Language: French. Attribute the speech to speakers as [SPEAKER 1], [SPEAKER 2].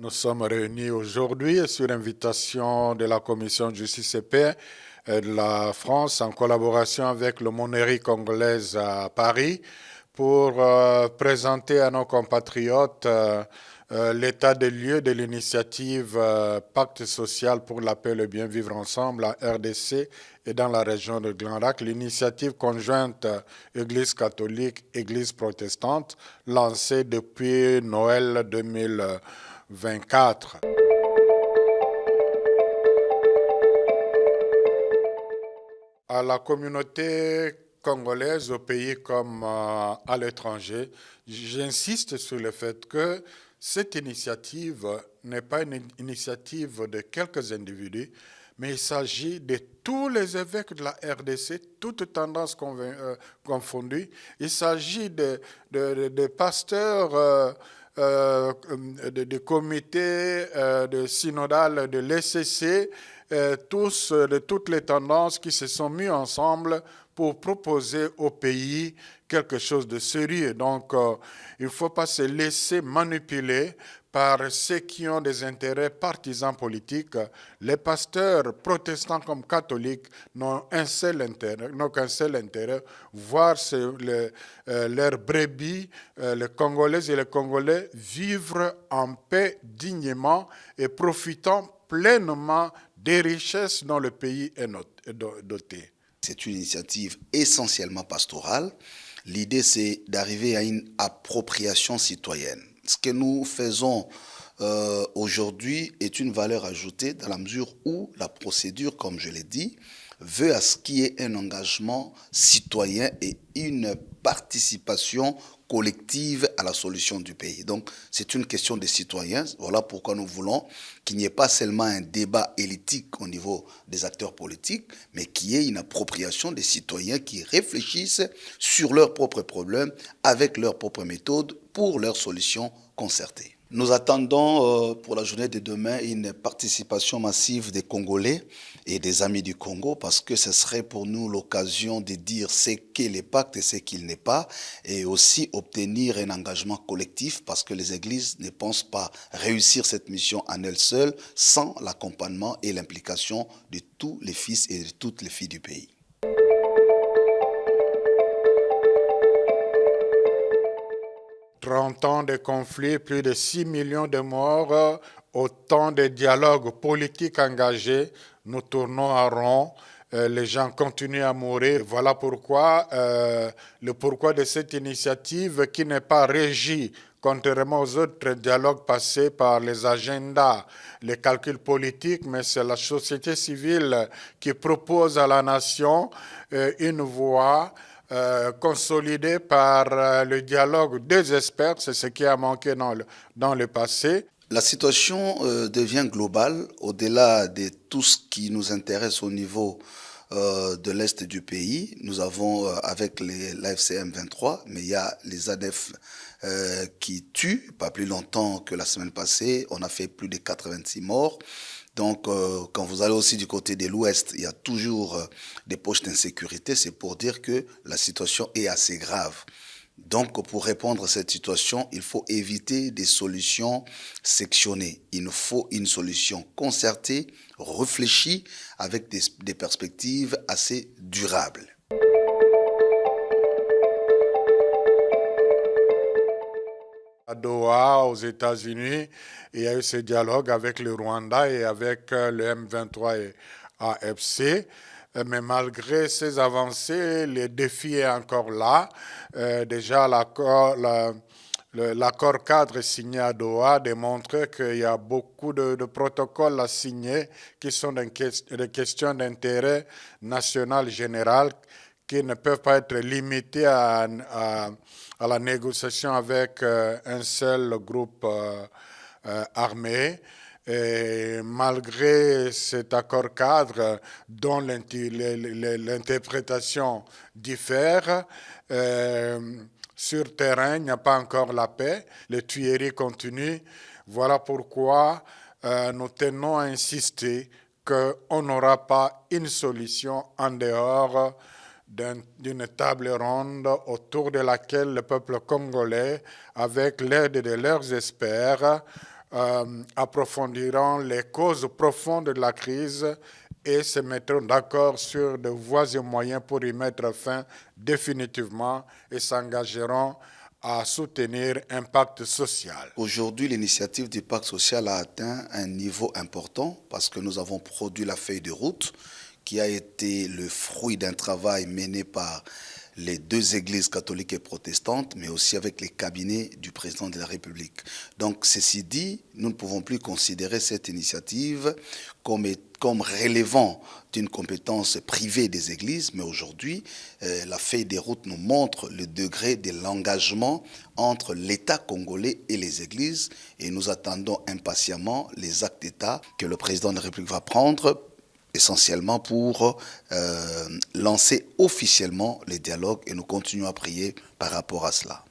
[SPEAKER 1] Nous sommes réunis aujourd'hui sur invitation de la Commission de justice et paix de la France en collaboration avec le Monnerie congolaise à Paris pour présenter à nos compatriotes l'état des lieux de l'initiative Pacte social pour la paix et le bien vivre ensemble en RDC et dans la région de Grand Lac, l'initiative conjointe Église catholique, Église protestante, lancée depuis Noël 2024. À la communauté congolaise, au pays comme à l'étranger, j'insiste sur le fait que cette initiative n'est pas une initiative de quelques individus, mais il s'agit de tous les évêques de la RDC, toutes tendances confondues. Il s'agit de pasteurs de comités de synodal de l'ECC, tous de toutes les tendances qui se sont mis ensemble pour proposer au pays quelque chose de sérieux. Donc, il ne faut pas se laisser manipuler par ceux qui ont des intérêts partisans politiques. Les pasteurs, protestants comme catholiques, n'ont qu'un seul intérêt, voir leurs brebis, les Congolaises et les Congolais, vivre en paix dignement et profitant pleinement des richesses dont le pays est doté.
[SPEAKER 2] C'est une initiative essentiellement pastorale. L'idée, c'est d'arriver à une appropriation citoyenne. Ce que nous faisons aujourd'hui est une valeur ajoutée dans la mesure où la procédure, comme je l'ai dit, veut à ce qu'il y ait un engagement citoyen et une participation collective à la solution du pays. Donc, c'est une question des citoyens. Voilà pourquoi nous voulons qu'il n'y ait pas seulement un débat élitique au niveau des acteurs politiques, mais qu'il y ait une appropriation des citoyens qui réfléchissent sur leurs propres problèmes, avec leurs propres méthodes, pour leurs solutions concertées. Nous attendons pour la journée de demain une participation massive des Congolais et des amis du Congo parce que ce serait pour nous l'occasion de dire ce qu'est le pacte et ce qu'il n'est pas et aussi obtenir un engagement collectif parce que les églises ne pensent pas réussir cette mission en elles seules sans l'accompagnement et l'implication de tous les fils et de toutes les filles du pays.
[SPEAKER 1] 30 ans de conflits, plus de 6 millions de morts, autant de dialogues politiques engagés, nous tournons en rond, les gens continuent à mourir. Voilà pourquoi le pourquoi de cette initiative qui n'est pas régie, contrairement aux autres dialogues passés par les agendas, les calculs politiques, mais c'est la société civile qui propose à la nation une voie consolidé par le dialogue des experts, c'est ce qui a manqué dans le passé.
[SPEAKER 2] La situation devient globale au-delà de tout ce qui nous intéresse au niveau de l'Est du pays. Nous avons avec l'AFCM 23, mais il y a les ADF qui tuent, pas plus longtemps que la semaine passée. On a fait plus de 86 morts. Donc, quand vous allez aussi du côté de l'Ouest, il y a toujours des poches d'insécurité. C'est pour dire que la situation est assez grave. Donc, pour répondre à cette situation, il faut éviter des solutions sectionnées. Il nous faut une solution concertée, réfléchie, avec des perspectives assez durables.
[SPEAKER 1] À Doha, aux États-Unis, il y a eu ce dialogue avec le Rwanda et avec le M23 et AFC. Mais malgré ces avancées, le défi est encore là. Déjà, l'accord cadre signé à Doha démontre qu'il y a beaucoup de protocoles à signer qui sont des questions d'intérêt national général qui ne peuvent pas être limités à la négociation avec un seul groupe armé. Et malgré cet accord cadre dont l'interprétation diffère, sur terrain, il n'y a pas encore la paix. Les tueries continuent. Voilà pourquoi nous tenons à insister qu'on n'aura pas une solution en dehors d'une table ronde autour de laquelle le peuple congolais, avec l'aide de leurs experts, approfondiront les causes profondes de la crise et se mettront d'accord sur de voies et moyens pour y mettre fin définitivement et s'engageront à soutenir un pacte social.
[SPEAKER 2] Aujourd'hui, l'initiative du pacte social a atteint un niveau important parce que nous avons produit la feuille de route qui a été le fruit d'un travail mené par les deux églises catholiques et protestantes, mais aussi avec les cabinets du président de la République. Donc, ceci dit, nous ne pouvons plus considérer cette initiative comme relevant d'une compétence privée des églises, mais aujourd'hui, la feuille de route nous montre le degré de l'engagement entre l'État congolais et les églises, et nous attendons impatiemment les actes d'État que le président de la République va prendre essentiellement pour lancer officiellement les dialogues et nous continuons à prier par rapport à cela.